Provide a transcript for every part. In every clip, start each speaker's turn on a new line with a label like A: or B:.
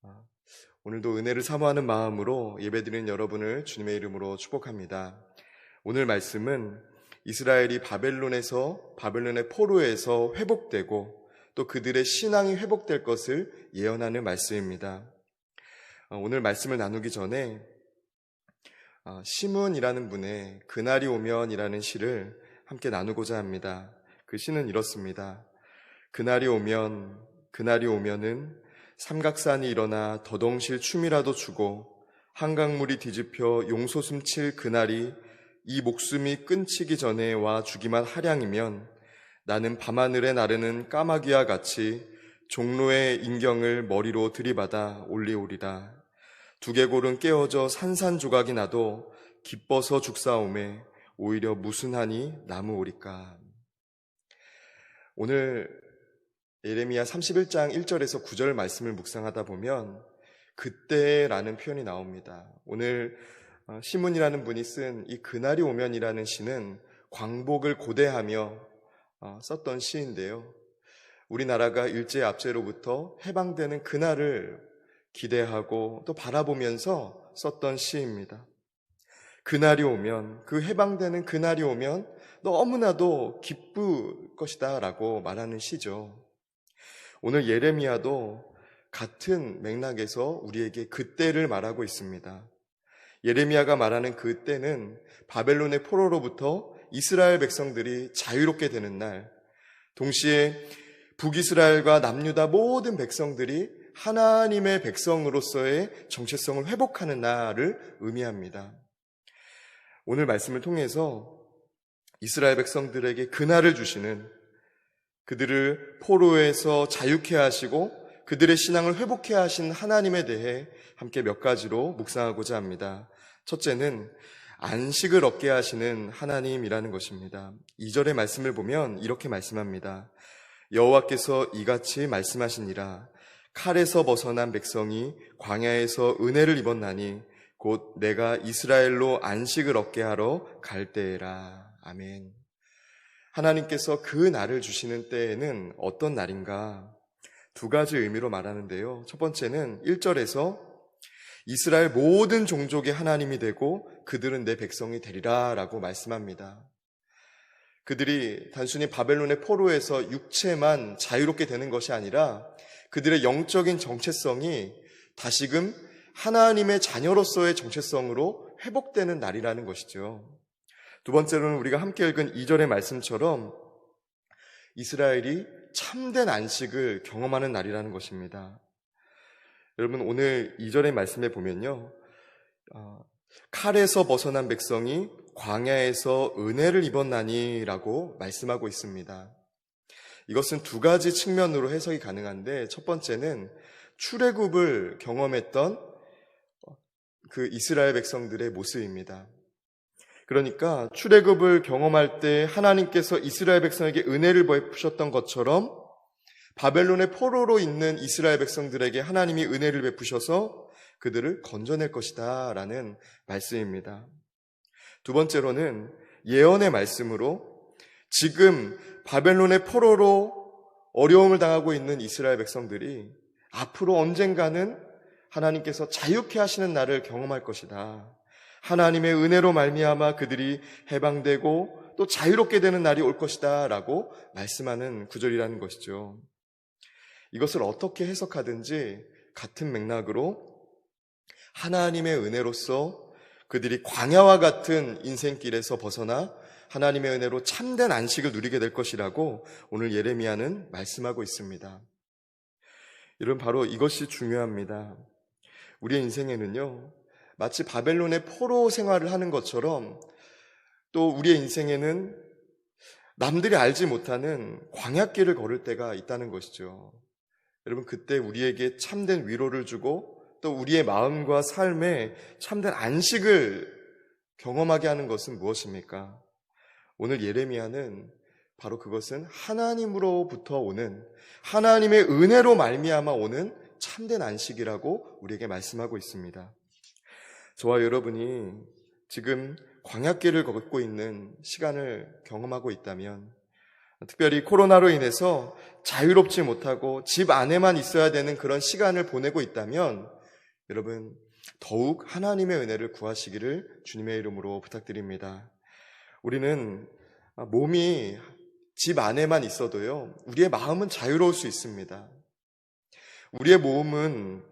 A: 아, 오늘도 은혜를 사모하는 마음으로 예배드리는 여러분을 주님의 이름으로 축복합니다. 오늘 말씀은 이스라엘이 바벨론의 포로에서 회복되고 또 그들의 신앙이 회복될 것을 예언하는 말씀입니다. 오늘 말씀을 나누기 전에 시므이라는 분의 그날이 오면이라는 시를 함께 나누고자 합니다. 그 시는 이렇습니다. 그날이 오면은 삼각산이 일어나 더덩실 춤이라도 추고 한강물이 뒤집혀 용솟음 칠 그날이 이 목숨이 끊치기 전에 와 주기만 하량이면 나는 밤하늘에 나르는 까마귀와 같이 종로의 인경을 머리로 들이받아 올리오리라. 두개골은 깨어져 산산조각이 나도 기뻐서 죽사오매 오히려 무슨 한이 남으오리까. 오늘 예레미야 31장 1절에서 9절 말씀을 묵상하다 보면 그때라는 표현이 나옵니다. 오늘 시문이라는 분이 쓴 이 그날이 오면이라는 시는 광복을 고대하며 썼던 시인데요. 우리나라가 일제 압제로부터 해방되는 그날을 기대하고 또 바라보면서 썼던 시입니다. 그날이 오면, 그 해방되는 그날이 오면 너무나도 기쁠 것이다 라고 말하는 시죠. 오늘 예레미야도 같은 맥락에서 우리에게 그때를 말하고 있습니다. 예레미야가 말하는 그때는 바벨론의 포로로부터 이스라엘 백성들이 자유롭게 되는 날, 동시에 북이스라엘과 남유다 모든 백성들이 하나님의 백성으로서의 정체성을 회복하는 날을 의미합니다. 오늘 말씀을 통해서 이스라엘 백성들에게 그날을 주시는, 그들을 포로에서 자유케 하시고 그들의 신앙을 회복케 하신 하나님에 대해 함께 몇 가지로 묵상하고자 합니다. 첫째는 안식을 얻게 하시는 하나님이라는 것입니다. 2절의 말씀을 보면 이렇게 말씀합니다. 여호와께서 이같이 말씀하시니라. 칼에서 벗어난 백성이 광야에서 은혜를 입었나니 곧 내가 이스라엘로 안식을 얻게 하러 갈 때라. 아멘. 하나님께서 그 날을 주시는 때에는 어떤 날인가? 두 가지 의미로 말하는데요. 첫 번째는 1절에서 이스라엘 모든 종족의 하나님이 되고 그들은 내 백성이 되리라 라고 말씀합니다. 그들이 단순히 바벨론의 포로에서 육체만 자유롭게 되는 것이 아니라 그들의 영적인 정체성이 다시금 하나님의 자녀로서의 정체성으로 회복되는 날이라는 것이죠. 두 번째로는 우리가 함께 읽은 2절의 말씀처럼 이스라엘이 참된 안식을 경험하는 날이라는 것입니다. 여러분, 오늘 2절의 말씀에 보면요, 칼에서 벗어난 백성이 광야에서 은혜를 입었나니 라고 말씀하고 있습니다. 이것은 두 가지 측면으로 해석이 가능한데, 첫 번째는 출애굽을 경험했던 그 이스라엘 백성들의 모습입니다. 그러니까 출애굽을 경험할 때 하나님께서 이스라엘 백성에게 은혜를 베푸셨던 것처럼 바벨론의 포로로 있는 이스라엘 백성들에게 하나님이 은혜를 베푸셔서 그들을 건져낼 것이다 라는 말씀입니다. 두 번째로는 예언의 말씀으로 지금 바벨론의 포로로 어려움을 당하고 있는 이스라엘 백성들이 앞으로 언젠가는 하나님께서 자유케 하시는 날을 경험할 것이다. 하나님의 은혜로 말미암아 그들이 해방되고 또 자유롭게 되는 날이 올 것이다 라고 말씀하는 구절이라는 것이죠. 이것을 어떻게 해석하든지 같은 맥락으로 하나님의 은혜로서 그들이 광야와 같은 인생길에서 벗어나 하나님의 은혜로 참된 안식을 누리게 될 것이라고 오늘 예레미야는 말씀하고 있습니다. 여러분, 바로 이것이 중요합니다. 우리의 인생에는요, 마치 바벨론의 포로 생활을 하는 것처럼 또 우리의 인생에는 남들이 알지 못하는 광야길을 걸을 때가 있다는 것이죠. 여러분, 그때 우리에게 참된 위로를 주고 또 우리의 마음과 삶에 참된 안식을 경험하게 하는 것은 무엇입니까? 오늘 예레미야는 바로 그것은 하나님으로부터 오는, 하나님의 은혜로 말미암아 오는 참된 안식이라고 우리에게 말씀하고 있습니다. 저와 여러분이 지금 광야길을 걷고 있는 시간을 경험하고 있다면 특별히 코로나로 인해서 자유롭지 못하고 집 안에만 있어야 되는 그런 시간을 보내고 있다면 여러분 더욱 하나님의 은혜를 구하시기를 주님의 이름으로 부탁드립니다. 우리는 몸이 집 안에만 있어도요, 우리의 마음은 자유로울 수 있습니다. 우리의 몸은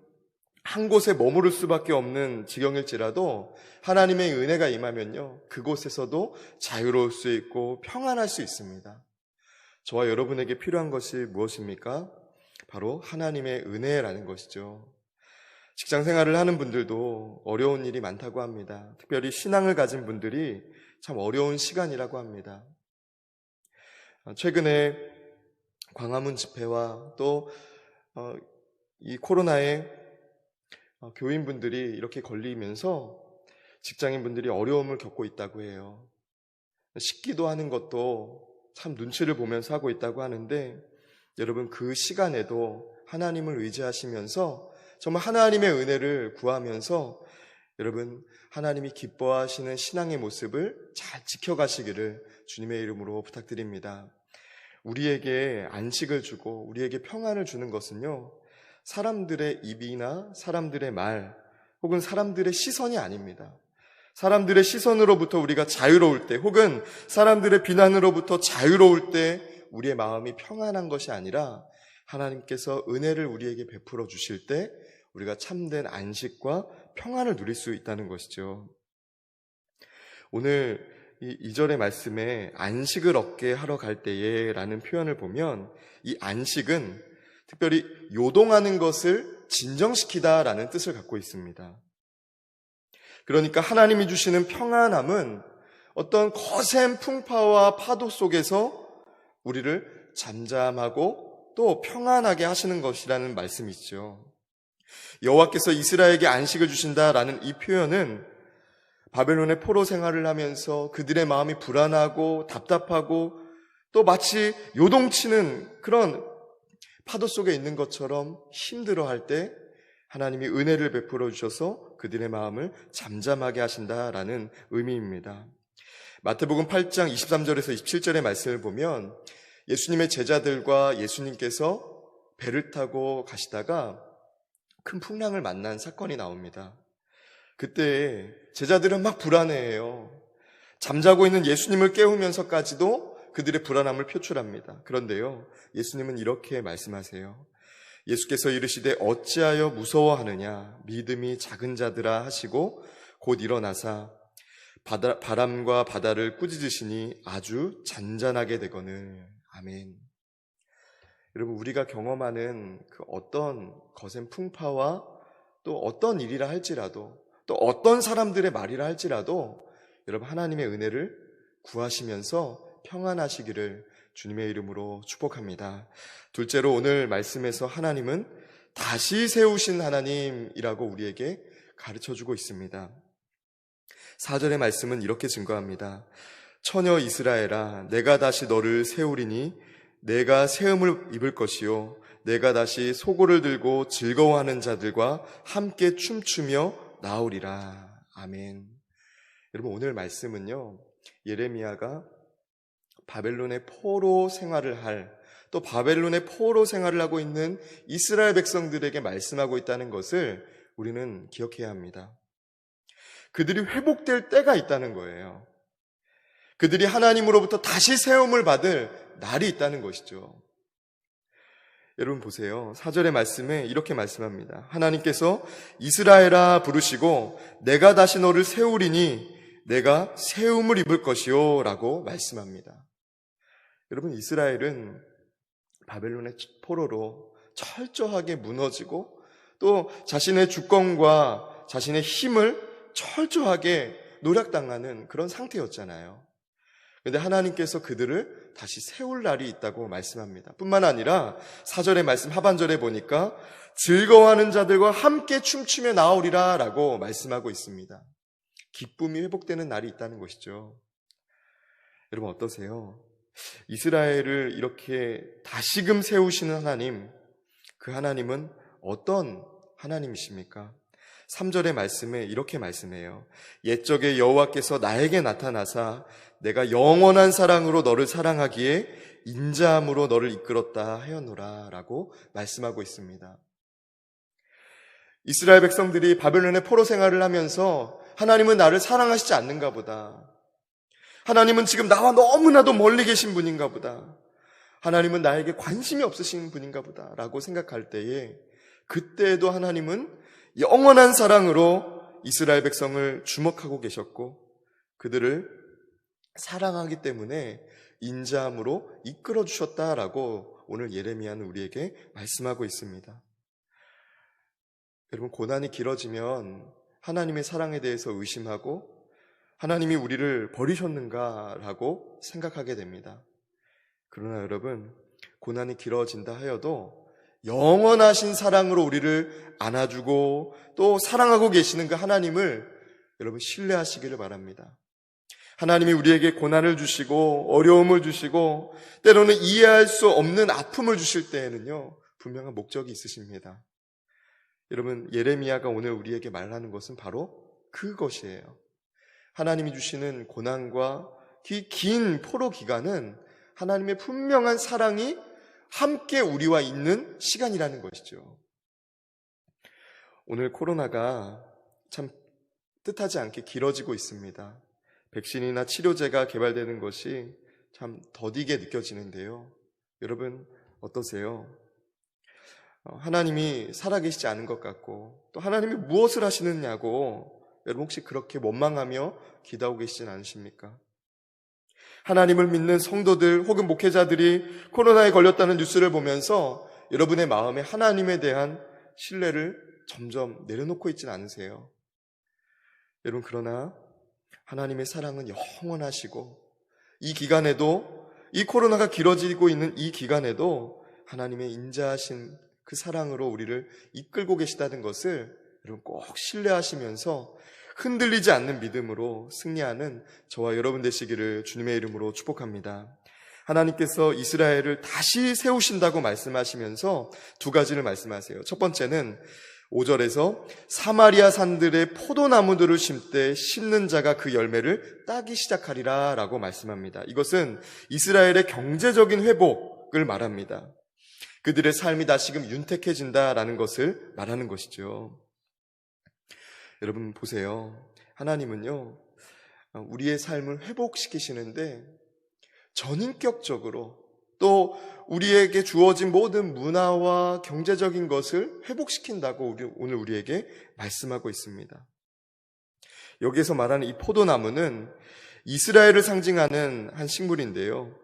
A: 한 곳에 머무를 수밖에 없는 지경일지라도 하나님의 은혜가 임하면요, 그곳에서도 자유로울 수 있고 평안할 수 있습니다. 저와 여러분에게 필요한 것이 무엇입니까? 바로 하나님의 은혜라는 것이죠. 직장 생활을 하는 분들도 어려운 일이 많다고 합니다. 특별히 신앙을 가진 분들이 참 어려운 시간이라고 합니다. 최근에 광화문 집회와 또 이 코로나에 교인분들이 이렇게 걸리면서 직장인분들이 어려움을 겪고 있다고 해요. 식기도 하는 것도 참 눈치를 보면서 하고 있다고 하는데, 여러분 그 시간에도 하나님을 의지하시면서 정말 하나님의 은혜를 구하면서 여러분 하나님이 기뻐하시는 신앙의 모습을 잘 지켜가시기를 주님의 이름으로 부탁드립니다. 우리에게 안식을 주고 우리에게 평안을 주는 것은요, 사람들의 입이나 사람들의 말 혹은 사람들의 시선이 아닙니다. 사람들의 시선으로부터 우리가 자유로울 때, 혹은 사람들의 비난으로부터 자유로울 때 우리의 마음이 평안한 것이 아니라 하나님께서 은혜를 우리에게 베풀어 주실 때 우리가 참된 안식과 평안을 누릴 수 있다는 것이죠. 오늘 이 2절의 말씀에 안식을 얻게 하러 갈 때에 라는 표현을 보면, 이 안식은 특별히 요동하는 것을 진정시키다 라는 뜻을 갖고 있습니다. 그러니까 하나님이 주시는 평안함은 어떤 거센 풍파와 파도 속에서 우리를 잠잠하고 또 평안하게 하시는 것이라는 말씀이죠. 여호와께서 이스라엘에게 안식을 주신다라는 이 표현은 바벨론의 포로 생활을 하면서 그들의 마음이 불안하고 답답하고 또 마치 요동치는 그런 파도 속에 있는 것처럼 힘들어할 때 하나님이 은혜를 베풀어 주셔서 그들의 마음을 잠잠하게 하신다라는 의미입니다. 마태복음 8장 23절에서 27절의 말씀을 보면 예수님의 제자들과 예수님께서 배를 타고 가시다가 큰 풍랑을 만난 사건이 나옵니다. 그때 제자들은 막 불안해해요. 잠자고 있는 예수님을 깨우면서까지도 그들의 불안함을 표출합니다. 그런데요, 예수님은 이렇게 말씀하세요. 예수께서 이르시되 어찌하여 무서워하느냐, 믿음이 작은 자들아 하시고 곧 일어나사 바람과 바다를 꾸짖으시니 아주 잔잔하게 되거늘. 아멘. 여러분, 우리가 경험하는 그 어떤 거센 풍파와 또 어떤 일이라 할지라도, 또 어떤 사람들의 말이라 할지라도 여러분 하나님의 은혜를 구하시면서 평안하시기를 주님의 이름으로 축복합니다. 둘째로, 오늘 말씀에서 하나님은 다시 세우신 하나님이라고 우리에게 가르쳐주고 있습니다. 4절의 말씀은 이렇게 증거합니다. 처녀 이스라엘아, 내가 다시 너를 세우리니 내가 세움을 입을 것이요 내가 다시 소고를 들고 즐거워하는 자들과 함께 춤추며 나오리라. 아멘. 여러분, 오늘 말씀은요, 예레미야가 바벨론의 포로 생활을 할, 또 바벨론의 포로 생활을 하고 있는 이스라엘 백성들에게 말씀하고 있다는 것을 우리는 기억해야 합니다. 그들이 회복될 때가 있다는 거예요. 그들이 하나님으로부터 다시 세움을 받을 날이 있다는 것이죠. 여러분 보세요. 4절의 말씀에 이렇게 말씀합니다. 하나님께서 이스라엘아 부르시고 내가 다시 너를 세우리니 내가 세움을 입을 것이요 라고 말씀합니다. 여러분, 이스라엘은 바벨론의 포로로 철저하게 무너지고 또 자신의 주권과 자신의 힘을 철저하게 노략당하는 그런 상태였잖아요. 그런데 하나님께서 그들을 다시 세울 날이 있다고 말씀합니다. 뿐만 아니라 4절의 말씀 하반절에 보니까 즐거워하는 자들과 함께 춤추며 나오리라 라고 말씀하고 있습니다. 기쁨이 회복되는 날이 있다는 것이죠. 여러분 어떠세요? 이스라엘을 이렇게 다시금 세우시는 하나님, 그 하나님은 어떤 하나님이십니까? 3절의 말씀에 이렇게 말씀해요. 옛적에 여호와께서 나에게 나타나사 내가 영원한 사랑으로 너를 사랑하기에 인자함으로 너를 이끌었다 하였노라 라고 말씀하고 있습니다. 이스라엘 백성들이 바벨론의 포로 생활을 하면서 하나님은 나를 사랑하시지 않는가 보다. 하나님은 지금 나와 너무나도 멀리 계신 분인가 보다. 하나님은 나에게 관심이 없으신 분인가 보다 라고 생각할 때에 그때에도 하나님은 영원한 사랑으로 이스라엘 백성을 주목하고 계셨고 그들을 사랑하기 때문에 인자함으로 이끌어 주셨다라고 오늘 예레미야는 우리에게 말씀하고 있습니다. 여러분, 고난이 길어지면 하나님의 사랑에 대해서 의심하고 하나님이 우리를 버리셨는가라고 생각하게 됩니다. 그러나 여러분, 고난이 길어진다 하여도 영원하신 사랑으로 우리를 안아주고 또 사랑하고 계시는 그 하나님을 여러분 신뢰하시기를 바랍니다. 하나님이 우리에게 고난을 주시고 어려움을 주시고 때로는 이해할 수 없는 아픔을 주실 때에는요, 분명한 목적이 있으십니다. 여러분, 예레미야가 오늘 우리에게 말하는 것은 바로 그것이에요. 하나님이 주시는 고난과 긴 포로 기간은 하나님의 분명한 사랑이 함께 우리와 있는 시간이라는 것이죠. 오늘 코로나가 참 뜻하지 않게 길어지고 있습니다. 백신이나 치료제가 개발되는 것이 참 더디게 느껴지는데요. 여러분 어떠세요? 하나님이 살아계시지 않은 것 같고 또 하나님이 무엇을 하시느냐고 여러분 혹시 그렇게 원망하며 기도하고 계시진 않으십니까? 하나님을 믿는 성도들 혹은 목회자들이 코로나에 걸렸다는 뉴스를 보면서 여러분의 마음에 하나님에 대한 신뢰를 점점 내려놓고 있진 않으세요? 여러분, 그러나 하나님의 사랑은 영원하시고 이 기간에도, 이 코로나가 길어지고 있는 이 기간에도 하나님의 인자하신 그 사랑으로 우리를 이끌고 계시다는 것을 여러분 꼭 신뢰하시면서 흔들리지 않는 믿음으로 승리하는 저와 여러분 되시기를 주님의 이름으로 축복합니다. 하나님께서 이스라엘을 다시 세우신다고 말씀하시면서 두 가지를 말씀하세요. 첫 번째는 5절에서 사마리아 산들의 포도나무들을 심되 심는 자가 그 열매를 따기 시작하리라 라고 말씀합니다. 이것은 이스라엘의 경제적인 회복을 말합니다. 그들의 삶이 다시금 윤택해진다라는 것을 말하는 것이죠. 여러분 보세요. 하나님은요, 우리의 삶을 회복시키시는데 전인격적으로 또 우리에게 주어진 모든 문화와 경제적인 것을 회복시킨다고 오늘 우리에게 말씀하고 있습니다. 여기에서 말하는 이 포도나무는 이스라엘을 상징하는 한 식물인데요.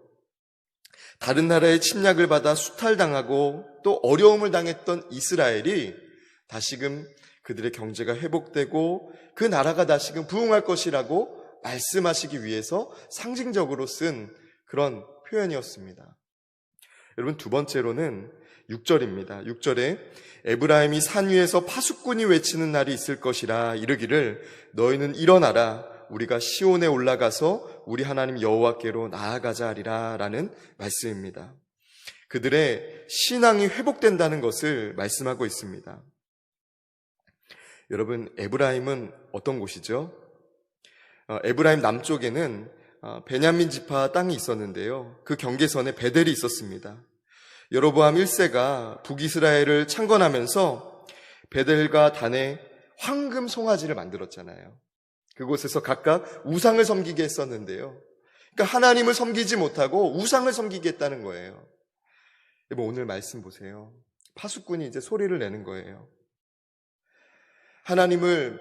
A: 다른 나라의 침략을 받아 수탈당하고 또 어려움을 당했던 이스라엘이 다시금 그들의 경제가 회복되고 그 나라가 다시금 부흥할 것이라고 말씀하시기 위해서 상징적으로 쓴 그런 표현이었습니다. 여러분, 두 번째로는 6절입니다. 6절에 에브라임이 산 위에서 파수꾼이 외치는 날이 있을 것이라 이르기를 너희는 일어나라 우리가 시온에 올라가서 우리 하나님 여호와께로 나아가자 하리라 라는 말씀입니다. 그들의 신앙이 회복된다는 것을 말씀하고 있습니다. 여러분, 에브라임은 어떤 곳이죠? 에브라임 남쪽에는 베냐민 지파 땅이 있었는데요. 그 경계선에 베델이 있었습니다. 여로보암 1세가 북이스라엘을 창건하면서 베델과 단에 황금 송아지를 만들었잖아요. 그곳에서 각각 우상을 섬기게 했었는데요. 그러니까 하나님을 섬기지 못하고 우상을 섬기게 했다는 거예요. 여러분, 오늘 말씀 보세요. 파수꾼이 이제 소리를 내는 거예요. 하나님을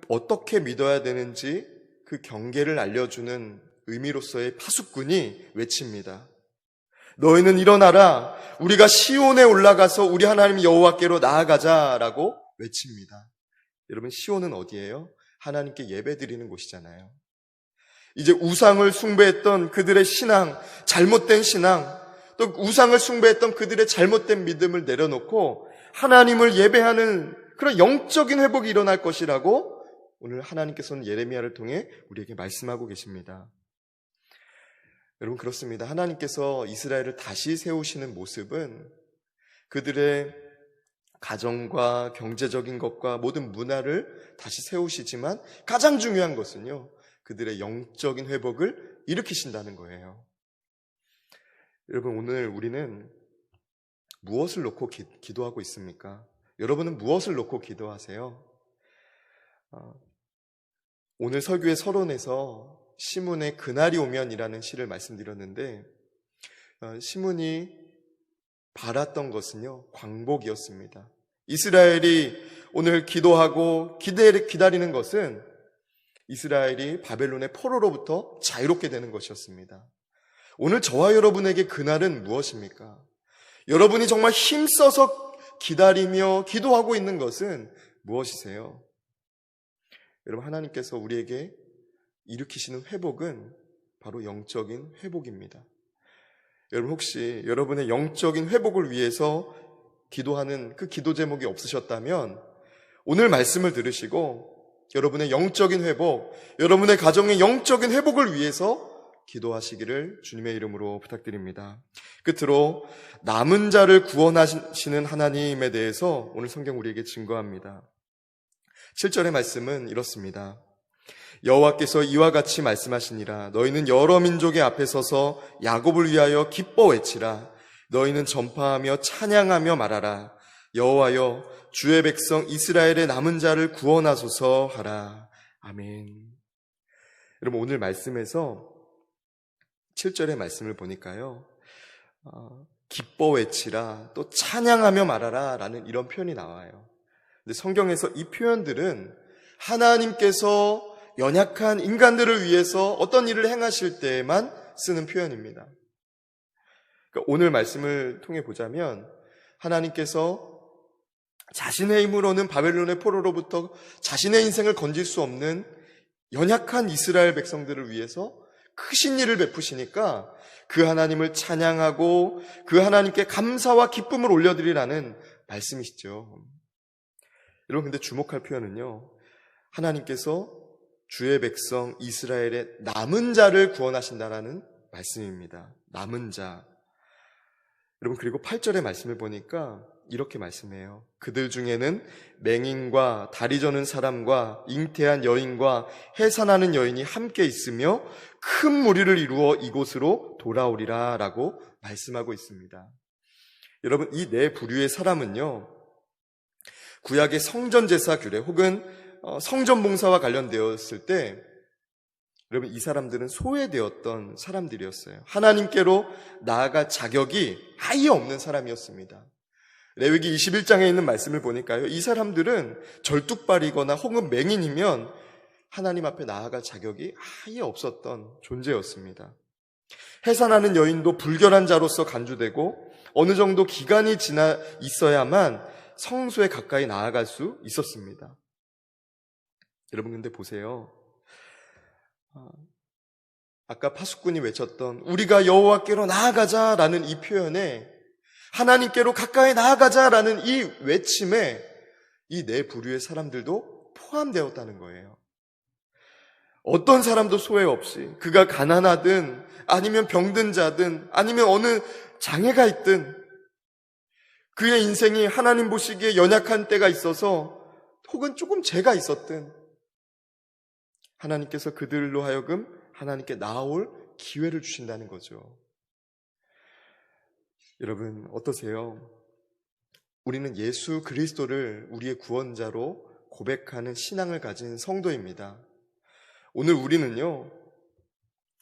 A: 어떻게 믿어야 되는지 그 경계를 알려주는 의미로서의 파수꾼이 외칩니다. 너희는 일어나라 우리가 시온에 올라가서 우리 하나님 여호와께로 나아가자라고 외칩니다. 여러분, 시온은 어디예요? 하나님께 예배드리는 곳이잖아요. 이제 우상을 숭배했던 그들의 신앙, 잘못된 신앙, 또 우상을 숭배했던 그들의 잘못된 믿음을 내려놓고 하나님을 예배하는 그런 영적인 회복이 일어날 것이라고 오늘 하나님께서는 예레미야를 통해 우리에게 말씀하고 계십니다. 여러분, 그렇습니다. 하나님께서 이스라엘을 다시 세우시는 모습은 그들의 가정과 경제적인 것과 모든 문화를 다시 세우시지만 가장 중요한 것은요, 그들의 영적인 회복을 일으키신다는 거예요. 여러분, 오늘 우리는 무엇을 놓고 기도하고 있습니까? 여러분은 무엇을 놓고 기도하세요? 오늘 설교의 서론에서 시므온의 그날이 오면이라는 시를 말씀드렸는데, 시므온이 바랐던 것은요, 광복이었습니다. 이스라엘이 오늘 기도하고 기다리는 것은 이스라엘이 바벨론의 포로로부터 자유롭게 되는 것이었습니다. 오늘 저와 여러분에게 그날은 무엇입니까? 여러분이 정말 힘써서 기다리며 기도하고 있는 것은 무엇이세요? 여러분, 하나님께서 우리에게 일으키시는 회복은 바로 영적인 회복입니다. 여러분, 혹시 여러분의 영적인 회복을 위해서 기도하는 그 기도 제목이 없으셨다면 오늘 말씀을 들으시고 여러분의 영적인 회복, 여러분의 가정의 영적인 회복을 위해서 기도하시기를 주님의 이름으로 부탁드립니다. 끝으로 남은 자를 구원하시는 하나님에 대해서 오늘 성경 우리에게 증거합니다. 7절의 말씀은 이렇습니다. 여호와께서 이와 같이 말씀하시니라. 너희는 여러 민족의 앞에 서서 야곱을 위하여 기뻐 외치라. 너희는 전파하며 찬양하며 말하라. 여호와여, 주의 백성 이스라엘의 남은 자를 구원하소서 하라. 아멘. 여러분, 오늘 말씀에서 7절의 말씀을 보니까요, 기뻐 외치라, 또 찬양하며 말하라 라는 이런 표현이 나와요. 근데 성경에서 이 표현들은 하나님께서 연약한 인간들을 위해서 어떤 일을 행하실 때에만 쓰는 표현입니다. 그러니까 오늘 말씀을 통해 보자면 하나님께서 자신의 힘으로는 바벨론의 포로로부터 자신의 인생을 건질 수 없는 연약한 이스라엘 백성들을 위해서 크신 일을 베푸시니까 그 하나님을 찬양하고 그 하나님께 감사와 기쁨을 올려드리라는 말씀이시죠. 여러분, 근데 주목할 표현은요, 하나님께서 주의 백성 이스라엘의 남은 자를 구원하신다라는 말씀입니다. 남은 자. 여러분, 그리고 8절의 말씀을 보니까 이렇게 말씀해요. 그들 중에는 맹인과 다리 저는 사람과 잉태한 여인과 해산하는 여인이 함께 있으며 큰 무리를 이루어 이곳으로 돌아오리라 라고 말씀하고 있습니다. 여러분, 이 네 부류의 사람은요, 구약의 성전제사 규례 혹은 성전봉사와 관련되었을 때 여러분, 이 사람들은 소외되었던 사람들이었어요. 하나님께로 나아갈 자격이 아예 없는 사람이었습니다. 레위기 21장에 있는 말씀을 보니까요, 이 사람들은 절뚝발이거나 혹은 맹인이면 하나님 앞에 나아갈 자격이 아예 없었던 존재였습니다. 해산하는 여인도 불결한 자로서 간주되고 어느 정도 기간이 지나 있어야만 성소에 가까이 나아갈 수 있었습니다. 여러분, 근데 보세요. 아까 파수꾼이 외쳤던 우리가 여호와께로 나아가자라는 이 표현에 하나님께로 가까이 나아가자라는 이 외침에 이 네 부류의 사람들도 포함되었다는 거예요. 어떤 사람도 소외 없이 그가 가난하든 아니면 병든 자든 아니면 어느 장애가 있든 그의 인생이 하나님 보시기에 연약한 때가 있어서 혹은 조금 죄가 있었든 하나님께서 그들로 하여금 하나님께 나아올 기회를 주신다는 거죠. 여러분, 어떠세요? 우리는 예수 그리스도를 우리의 구원자로 고백하는 신앙을 가진 성도입니다. 오늘 우리는요,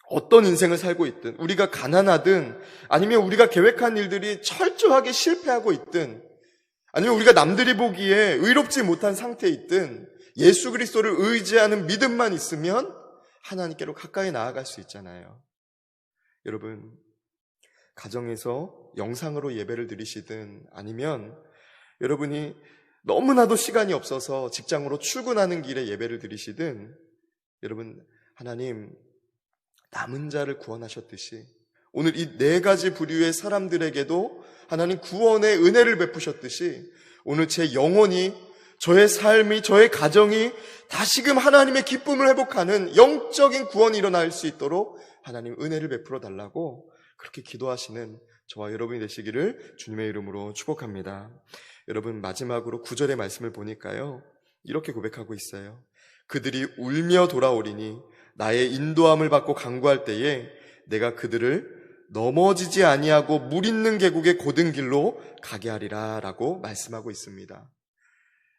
A: 어떤 인생을 살고 있든, 우리가 가난하든, 아니면 우리가 계획한 일들이 철저하게 실패하고 있든, 아니면 우리가 남들이 보기에 의롭지 못한 상태에 있든, 예수 그리스도를 의지하는 믿음만 있으면 하나님께로 가까이 나아갈 수 있잖아요. 여러분, 가정에서 영상으로 예배를 드리시든 아니면 여러분이 너무나도 시간이 없어서 직장으로 출근하는 길에 예배를 드리시든 여러분, 하나님 남은 자를 구원하셨듯이 오늘 이 네 가지 부류의 사람들에게도 하나님 구원의 은혜를 베푸셨듯이 오늘 제 영혼이, 저의 삶이, 저의 가정이 다시금 하나님의 기쁨을 회복하는 영적인 구원이 일어날 수 있도록 하나님 은혜를 베풀어 달라고 그렇게 기도하시는 저와 여러분이 되시기를 주님의 이름으로 축복합니다. 여러분, 마지막으로 9절의 말씀을 보니까요, 이렇게 고백하고 있어요. 그들이 울며 돌아오리니 나의 인도함을 받고 간구할 때에 내가 그들을 넘어지지 아니하고 물 있는 계곡의 곧은 길로 가게 하리라 라고 말씀하고 있습니다.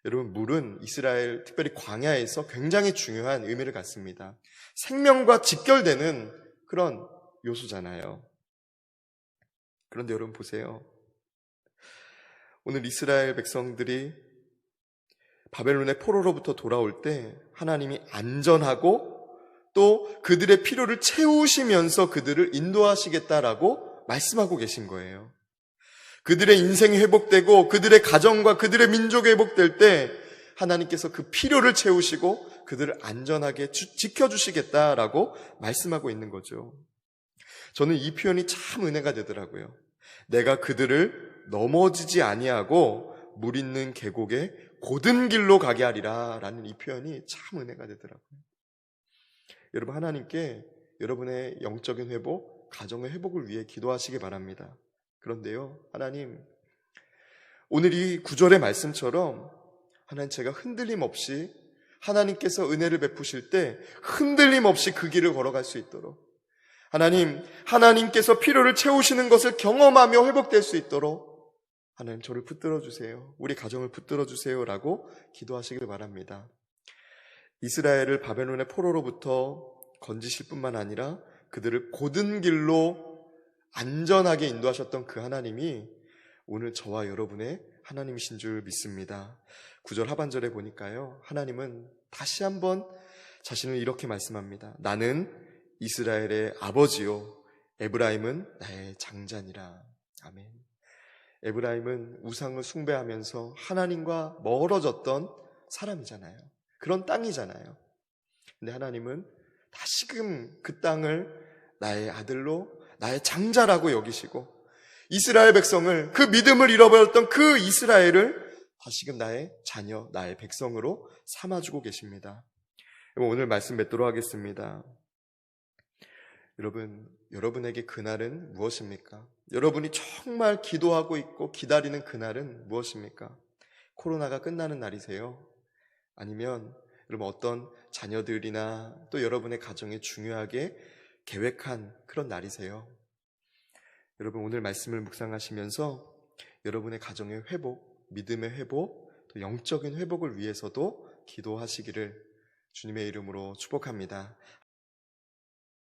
A: 여러분, 물은 이스라엘, 특별히 광야에서 굉장히 중요한 의미를 갖습니다. 생명과 직결되는 그런 요소잖아요. 그런데 여러분 보세요. 오늘 이스라엘 백성들이 바벨론의 포로로부터 돌아올 때 하나님이 안전하고 또 그들의 필요를 채우시면서 그들을 인도하시겠다라고 말씀하고 계신 거예요. 그들의 인생이 회복되고 그들의 가정과 그들의 민족이 회복될 때 하나님께서 그 필요를 채우시고 그들을 안전하게 지켜주시겠다라고 말씀하고 있는 거죠. 저는 이 표현이 참 은혜가 되더라고요. 내가 그들을 넘어지지 아니하고 물 있는 계곡에 곧은 길로 가게 하리라 라는 이 표현이 참 은혜가 되더라고요. 여러분, 하나님께 여러분의 영적인 회복, 가정의 회복을 위해 기도하시기 바랍니다. 그런데요, 하나님, 오늘 이 구절의 말씀처럼 하나님, 제가 흔들림 없이 하나님께서 은혜를 베푸실 때 흔들림 없이 그 길을 걸어갈 수 있도록, 하나님, 하나님께서 필요를 채우시는 것을 경험하며 회복될 수 있도록 하나님, 저를 붙들어 주세요. 우리 가정을 붙들어 주세요 라고 기도하시길 바랍니다. 이스라엘을 바벨론의 포로로부터 건지실 뿐만 아니라 그들을 곧은 길로 안전하게 인도하셨던 그 하나님이 오늘 저와 여러분의 하나님이신 줄 믿습니다. 9절 하반절에 보니까요, 하나님은 다시 한번 자신을 이렇게 말씀합니다. 나는 이스라엘의 아버지요, 에브라임은 나의 장자니라. 아멘. 에브라임은 우상을 숭배하면서 하나님과 멀어졌던 사람이잖아요. 그런 땅이잖아요. 근데 하나님은 다시금 그 땅을 나의 아들로, 나의 장자라고 여기시고 이스라엘 백성을, 그 믿음을 잃어버렸던 그 이스라엘을 다시금 나의 자녀, 나의 백성으로 삼아주고 계십니다. 오늘 말씀 맺도록 하겠습니다. 여러분, 여러분에게 그날은 무엇입니까? 여러분이 정말 기도하고 있고 기다리는 그날은 무엇입니까? 코로나가 끝나는 날이세요? 아니면 여러분 어떤 자녀들이나 또 여러분의 가정에 중요하게 계획한 그런 날이세요? 여러분, 오늘 말씀을 묵상하시면서 여러분의 가정의 회복, 믿음의 회복, 또 영적인 회복을 위해서도 기도하시기를 주님의 이름으로 축복합니다.